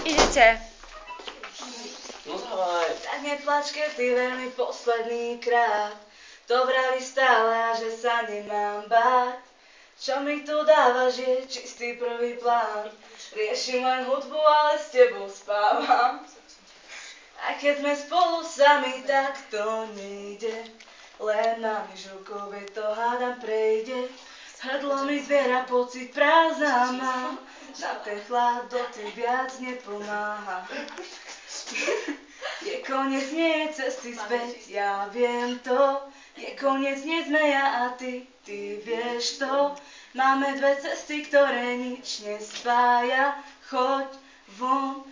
Idete. No dávaj. Tak neplač, keď ty veľmi posledný krát. To vraví stále, že sa nemám báť. Čo mi tu dávaš je čistý prvý plán. Riešim len hudbu, ale s tebou spávam. A keď sme spolu sami, tak to nejde. Len mámiš rukou, veď to hádam prejde. Hrdlo mi zviera pocit prázdna mám. Na ten chlad dotyk viac nepomáha. Je koniec, nie je cesty späť, ja viem to. Je koniec, nie sme ja a ty vieš to. Máme dve cesty, ktoré nič nespája. Choď von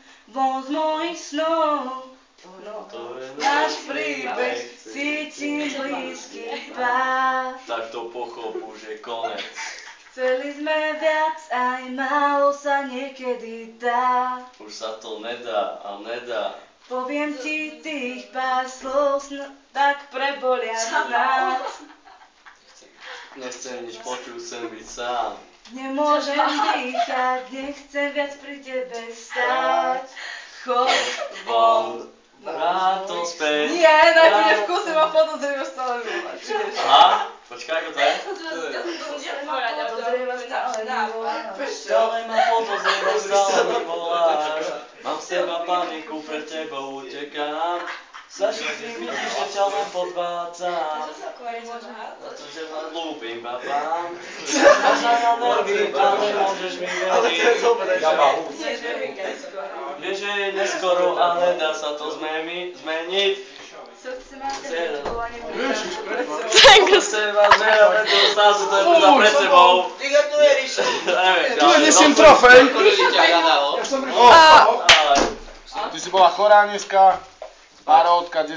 z mojich snov. To je Náš príbeh, cítim blízky pád. Tak to pochop, už je konec. Chceli sme viac, aj málo sa niekedy dá. Už sa to nedá a nedá. Poviem ti tých pár slov, tak prebolia snáď. Nechcem nič počuť, chcem byť sám. Nemôžem dýchať, nechcem viac pri tebe stáť. Choď von. Vrát to späť. Nie, na tebe v kuse ma podozrieva stále volať. Aha, počkaj, ako to je? Podozrieva stále volať. Stále ma podozrieva, stále mi voláš. Mám z teba paniku, pred tebou utekám. Za všetkým vidíš, že ťa len podvádzam. Pretože ma ľúbim, babám. Máš na nervy, ale môžeš mi veriť. Vieš, že je neskoro, ale dá sa to zmeniť. Srdce má tebe, To se vás zmena, to zase to je možno pred sebou. Ty ga tu veriš? Tu je nesiem trofej. Ja som Ty si bola chorá dneska. Párodka,